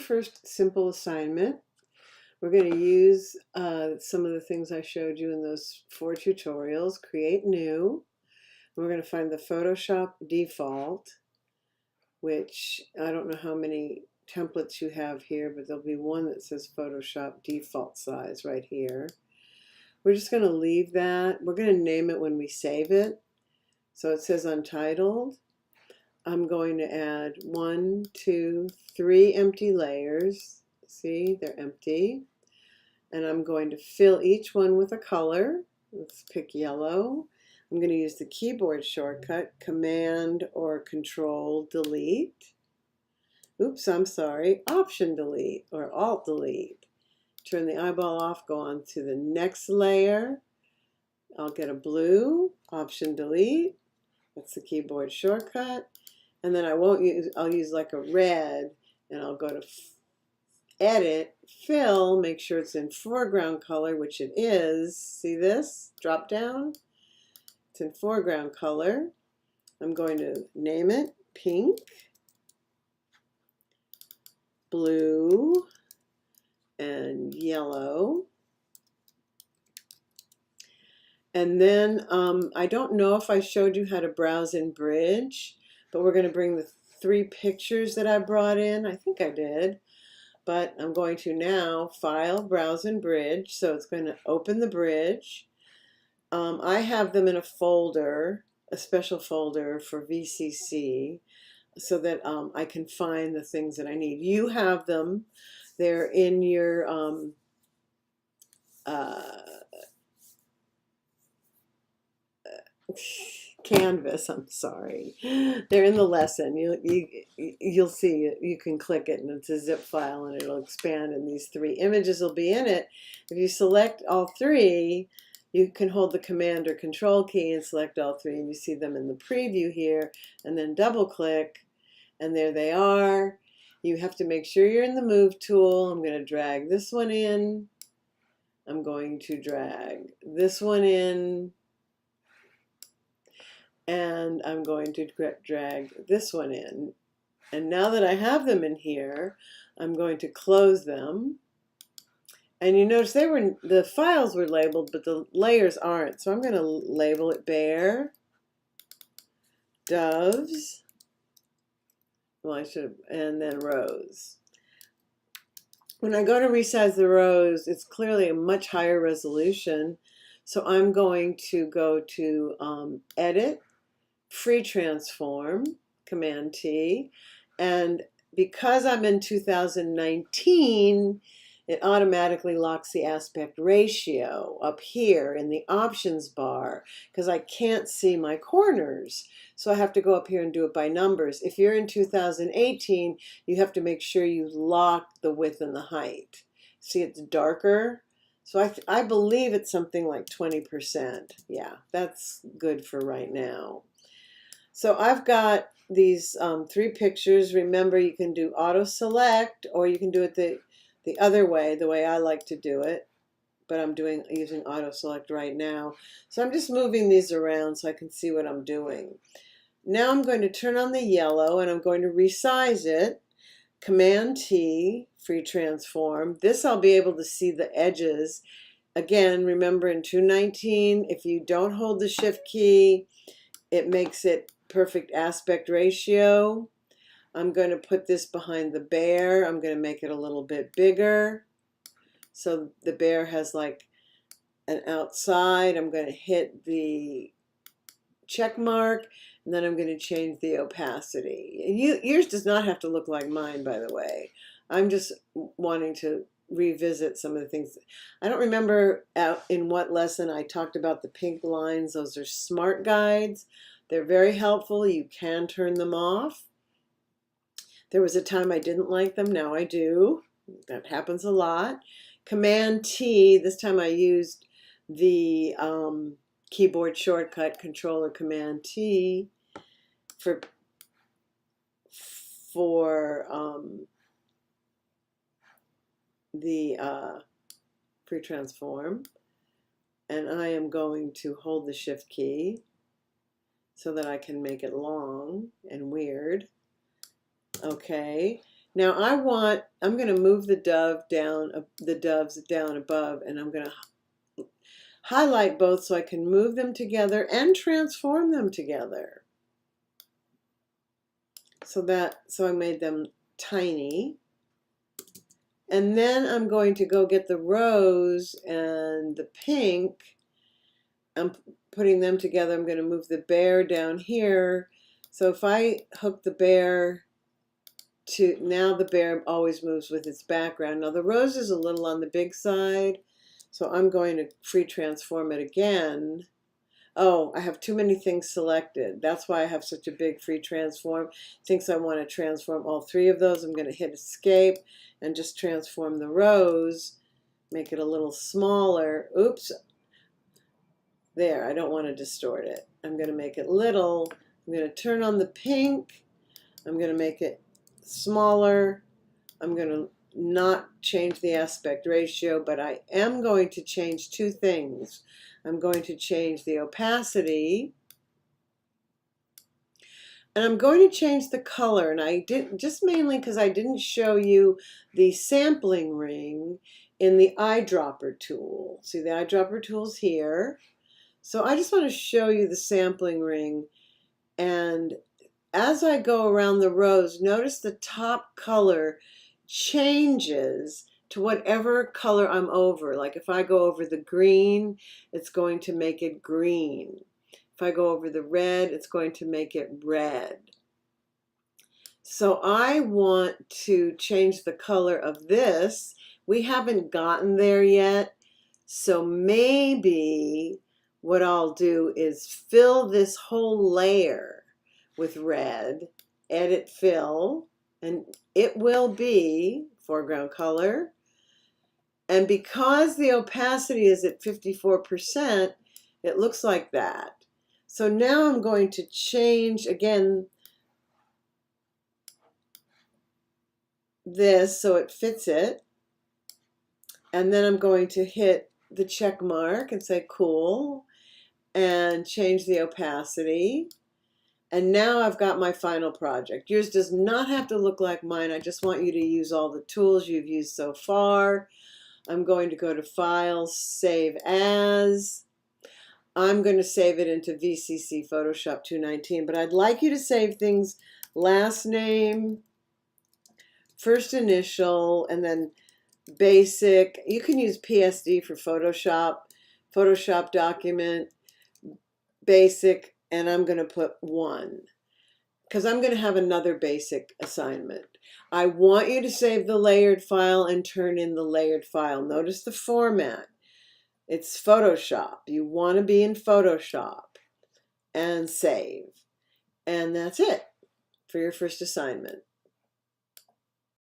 first simple assignment. We're going to use some of the things I showed you in those 4 tutorials. Create new. We're going to find the Photoshop default, which I don't know how many templates you have here, but there'll be one that says Photoshop default size right here. We're just going to leave that. We're going to name it when we save it. So it says untitled. I'm going to add 1, 2, 3 empty layers. See, they're empty. And I'm going to fill each one with a color. Let's pick yellow. I'm going to use the keyboard shortcut, Command or Control Delete. Oops, I'm sorry, Option Delete or Alt Delete. Turn the eyeball off, go on to the next layer. I'll get a blue, Option Delete. That's the keyboard shortcut. And then I'll use like a red, and I'll go to Edit, Fill, make sure it's in foreground color, which it is. See this? Drop down. It's in foreground color. I'm going to name it pink, blue, and yellow. And then I don't know if I showed you how to browse in Bridge, but we're going to bring the 3 pictures that I brought in. I think I did. But I'm going to now File, Browse in Bridge. So it's going to open the bridge. I have them in a folder, a special folder for VCC, so that I can find the things that I need. You have them. They're in your Canvas, I'm sorry. They're in the lesson. You'll see, you can click it and it's a zip file and it'll expand and these 3 images will be in it. If you select all 3, you can hold the Command or Control key and select all 3 and you see them in the preview here, and then double click and there they are. You have to make sure you're in the Move tool. I'm going to drag this one in. I'm going to drag this one in. And I'm going to drag this one in. And now that I have them in here, I'm going to close them. And you notice the files were labeled, but the layers aren't. So I'm going to label it Bear, Doves, well, and then Rose. When I go to resize the rose, it's clearly a much higher resolution. So I'm going to go to Edit, Free Transform, Command T, and because I'm in 2019, it automatically locks the aspect ratio up here in the options bar because I can't see my corners. So I have to go up here and do it by numbers. If you're in 2018, you have to make sure you lock the width and the height. See, it's darker. So I believe it's something like 20%. Yeah, that's good for right now. So I've got these 3 pictures. Remember, you can do auto select or you can do it the other way, the way I like to do it. But I'm using auto select right now. So I'm just moving these around so I can see what I'm doing. Now I'm going to turn on the yellow and I'm going to resize it. Command T, Free Transform. This I'll be able to see the edges. Again, remember in 219, if you don't hold the Shift key, it makes it perfect aspect ratio. I'm going to put this behind the bear. I'm going to make it a little bit bigger. So the bear has like an outside. I'm going to hit the check mark and then I'm going to change the opacity. Yours does not have to look like mine, by the way. I'm just wanting to revisit some of the things. I don't remember in what lesson I talked about the pink lines. Those are smart guides. They're very helpful. You can turn them off. There was a time I didn't like them. Now I do. That happens a lot. Command T. This time I used the keyboard shortcut Control or Command T for the Free Transform. And I am going to hold the Shift key so that I can make it long and weird. Okay, Now I'm going to move the doves down above, and I'm going to highlight both so I can move them together and transform them together. So I made them tiny. And then I'm going to go get the rose and the pink. I'm putting them together. I'm going to move the bear down here. So if I hook the bear to, now the bear always moves with its background. Now the rose is a little on the big side, so I'm going to free transform it again. Oh, I have too many things selected. That's why I have such a big free transform. Thinks I want to transform all three of those. I'm going to hit escape and just transform the rose, make it a little smaller. Oops. There, I don't want to distort it. I'm going to make it little. I'm going to turn on the pink. I'm going to make it smaller. I'm going to not change the aspect ratio, but I am going to change two things. I'm going to change the opacity, and I'm going to change the color. And I didn't, just mainly because I didn't show you the sampling ring in the eyedropper tool. See, the eyedropper tool's here. So I just want to show you the sampling ring, and as I go around the rose, notice the top color changes to whatever color I'm over. Like if I go over the green, it's going to make it green. If I go over the red, it's going to make it red. So I want to change the color of this. We haven't gotten there yet, so maybe what I'll do is fill this whole layer with red, edit fill, and it will be foreground color. And because the opacity is at 54%, it looks like that. So now I'm going to change again this so it fits it. And then I'm going to hit the check mark and say cool and change the opacity. And now I've got my final project. Yours does not have to look like mine. I just want you to use all the tools you've used so far. I'm going to go to File, Save As. I'm going to save it into VCC Photoshop 219, but I'd like you to save things last name, first initial, and then basic. You can use PSD for Photoshop, Photoshop document, basic, and I'm going to put 1 because I'm going to have another basic assignment. I want you to save the layered file and turn in the layered file. Notice the format. It's Photoshop. You want to be in Photoshop and save. And that's it for your first assignment.